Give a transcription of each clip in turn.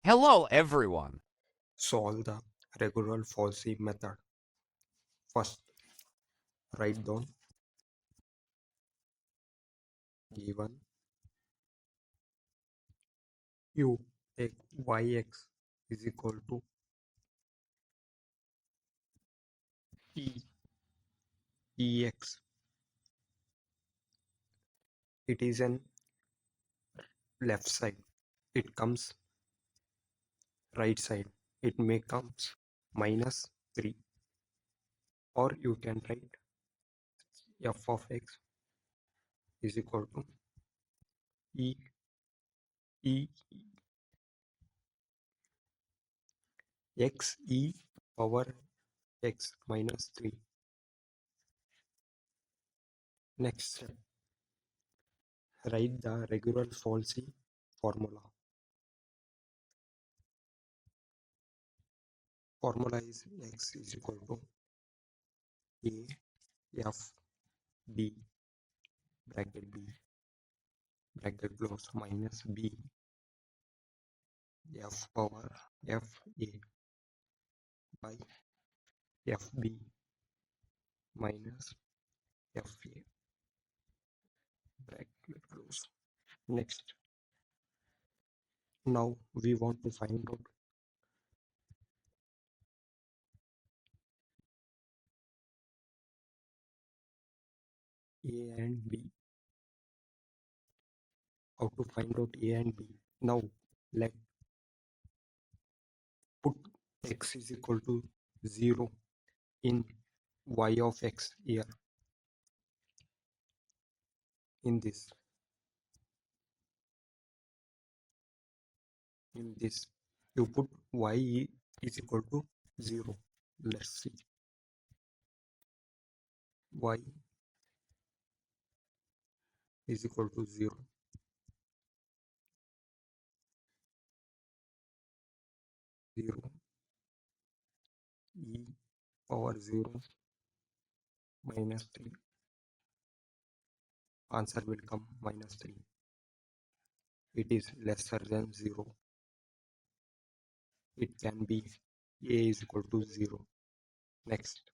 Hello, everyone. Solve the Regula-Falsi method. First, write down given u take yx is equal to ex. It is an left side. It comes right side. It may comes minus 3, or you can write f of x is equal to e e x e power x minus 3. Next step, write the Regula-Falsi formula. Formula is x is equal to a f b bracket b bracket close minus b f power f a by f b minus f a bracket close. Next, now we want to find out a and b. How to find out a and b? Now let put x is equal to 0 in y of x here. In this you put y is equal to 0. Let's see, y is equal to 0. e power 0 minus 3. Answer will come minus 3. It is lesser than 0. It can be a is equal to 0. Next,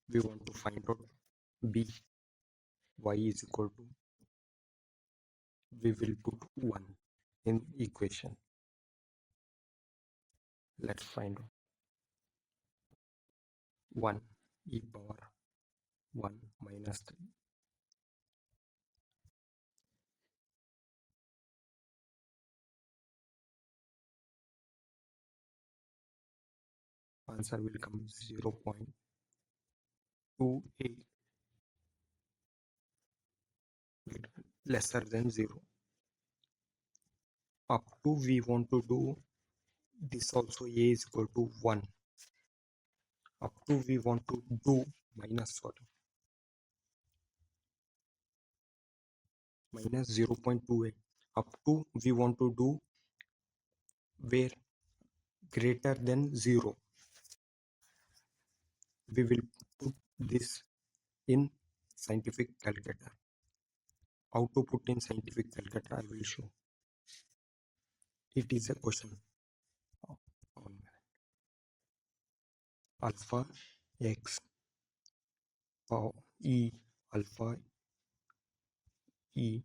we want to find out b. Y is equal to, we will put 1 in equation. Let's find out 1 e power 1 minus 3. Answer will come 0.28, lesser than 0. Up to we want to do this also, a is equal to 1. Up to we want to do minus 0.28. Up to we want to do where greater than 0. We will put this in scientific calculator. How to put in scientific calculator I will show. It is a question. Alpha x power e alpha e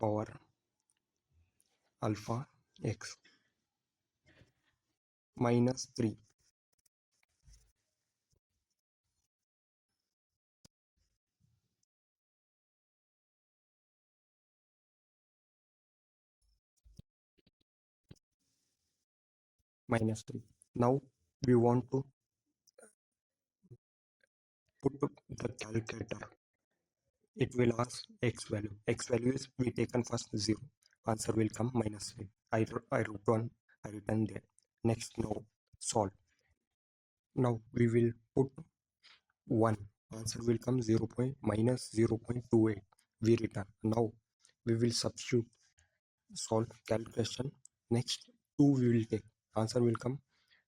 power alpha x minus 3 minus 3. Now we want to put the calculator. It will ask x value. X value is we taken first 0. Answer will come minus 3. I written there. Next, now solve. Now we will put 1. Answer will come 0. Minus 0.28. We return. Now we will substitute, solve calculation. Next 2 we will take. Answer will come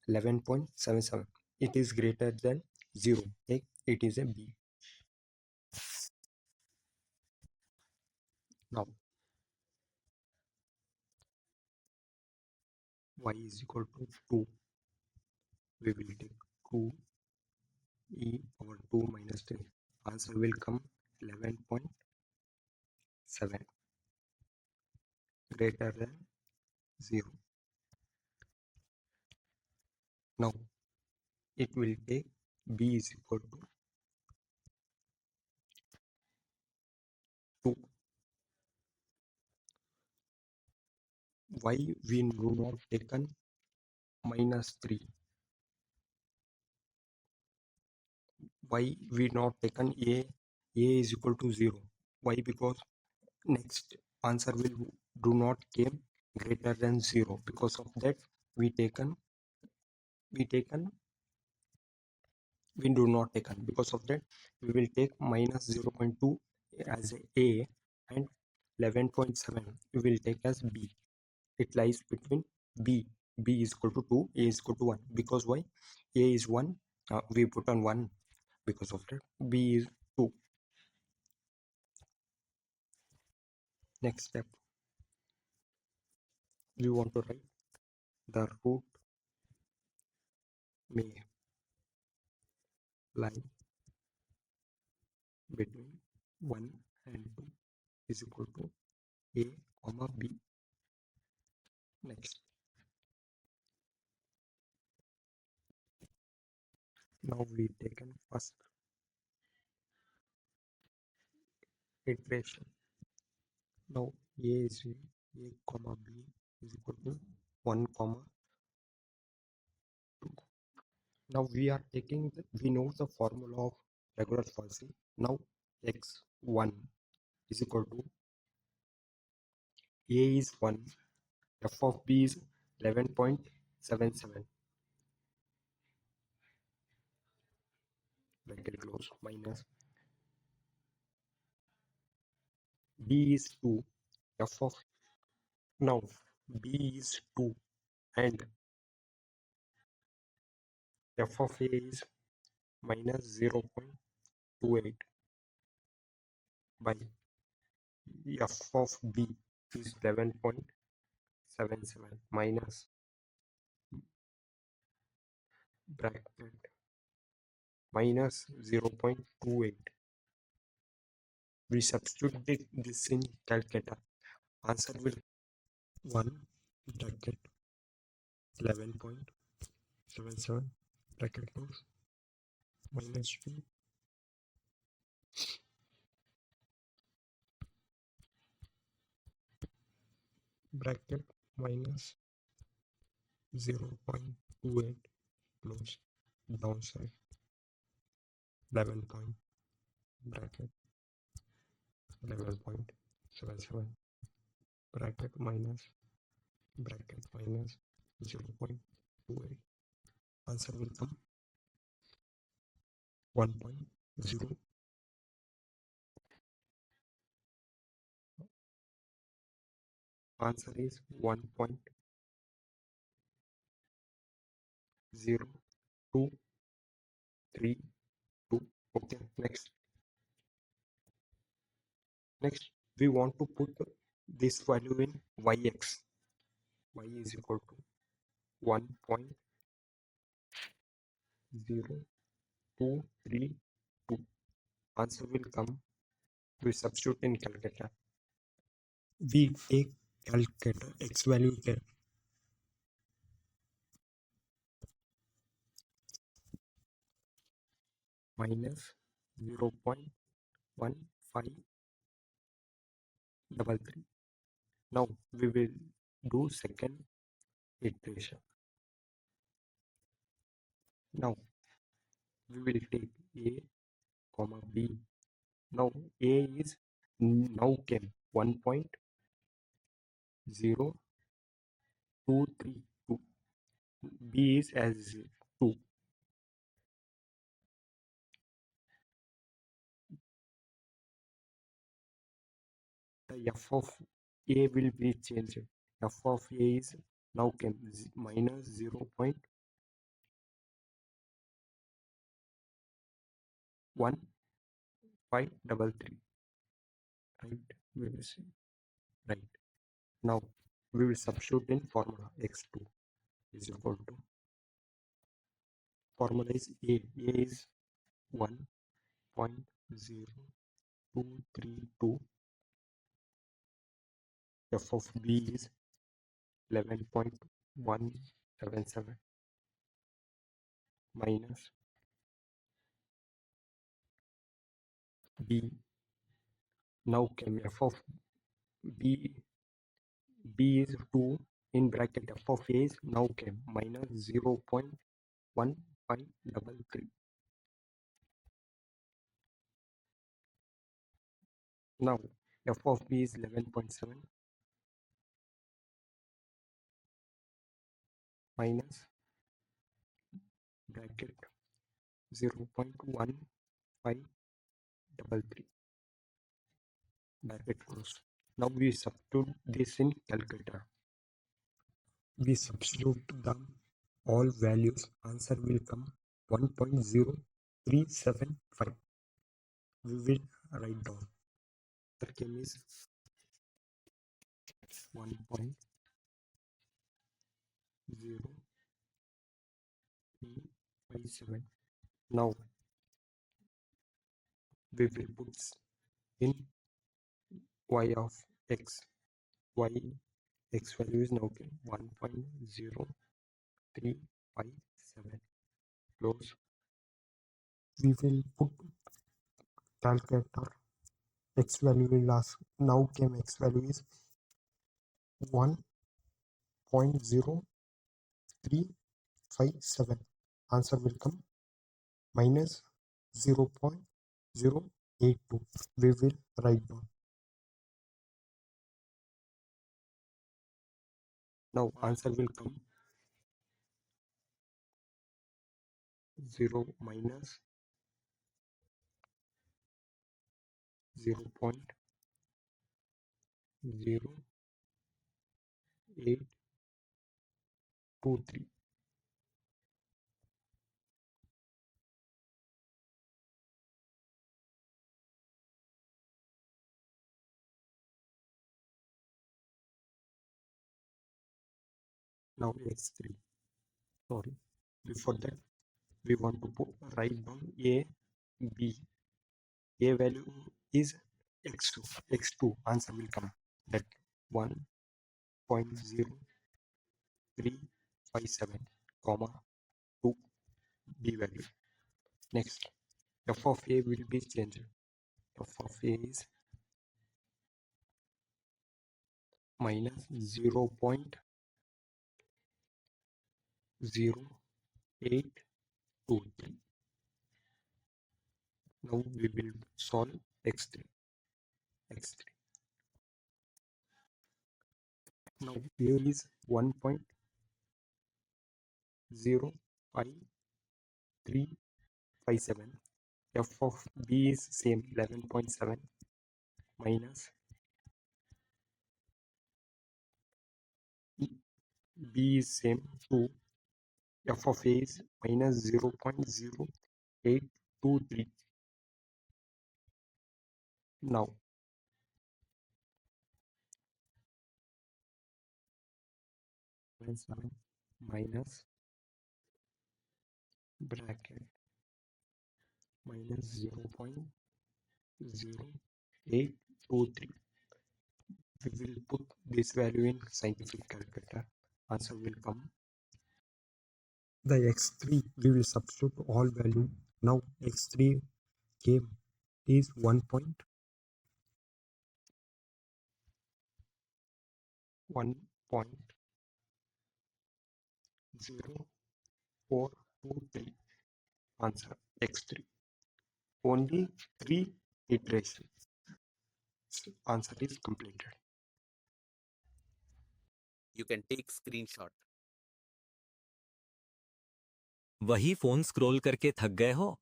11.77. It is greater than 0. It is a B. Now y is equal to 2. We will take 2 e power 2 minus 3. Answer will come 11.7 greater than 0. Now it will take b is equal to 2. Why we do not taken minus 3? Why we not taken a is equal to 0? Why? Because next answer will do not came greater than 0. Because of that we taken we do not taken. Because of that we will take minus 0.2 as a and 11.7 we will take as b. It lies between b is equal to 2, a is equal to 1. Because why? A is 1, we put on 1. Because of that b is 2. Next step, we want to write the root may lie between 1 and 2 is equal to a comma b. Next, now we taken first iteration. Now a comma b is equal to 1 comma 2. Now we are taking we know the formula of Regula-Falsi. Now x1 is equal to a is 1, f of b is 11.77 bracket close minus b is 2, f of now b is 2 and f of a is minus 0.28 by f of b is 11.77 minus bracket minus 0.28. We substitute this in calculator. Answer will 1 bracket 11.77 bracket close minus 2 bracket minus 0.28 close downside 11 point bracket 11.77 bracket minus 0.28. Answer will come 1.0. Answer is 1.0232. Okay, next we want to put this value in yx. Y is equal to 1.0232. Answer will come. We substitute in calculator. We take calculator x value there minus 0.1533. Now we will do second iteration. Now we will take a comma b. Now a is now came 1.0232. B is as 2. The f of a will be changed. F of a is now came minus 0.1533. Right? We will see. Right. Now we will substitute in formula x2. is equal to, formula is A is 1.0232, f of B is 11.177 minus B. Now came f of B is 2 in bracket, f of A is now came minus 0.1533. Now f of B is 11.7 minus bracket 0.1533 bracket close. Now we substitute this in calculator. We substitute them all values, answer will come 1.0375. We will write down. The came is 1.0357. Now we will put in y of x. X value is now 1.0357. Close. We will put calculator. X value will ask. Now came x value is 1.0357. Answer will come minus 0.082. We will write down. Now answer will come 0 minus 0.0823. Now x3. Sorry. Before that, we want to write down A, B. A value is x2. X2 answer will come that 1.0357 comma 2 B value. Next, f of A will be changed. F of A is minus 0.0823. Now we will solve x3. Now here is 1.05357. F of B is same 11.7 minus B is same 2. F of A is minus 0.0823. Now minus bracket minus 0.0823. We will put this value in scientific calculator. Answer will come. The x3 we will substitute all value. Now x3 came is 1.0423. Answer x3. Only 3 iterations. Answer is completed. You can take screenshot. वही phone scroll करके थक गए हो?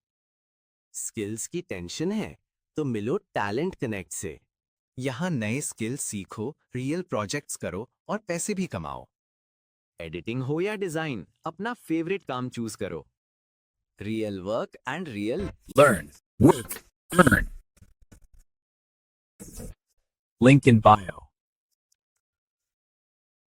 Skills की tension है तो मिलो talent connect से। यहाँ नए स्किल्स सीखो, रियल प्रोजेक्ट्स करो और पैसे भी कमाओ। एडिटिंग हो या डिजाइन, अपना फेवरेट काम चूज करो। Real work and real learn. Work, learn. Link in bio.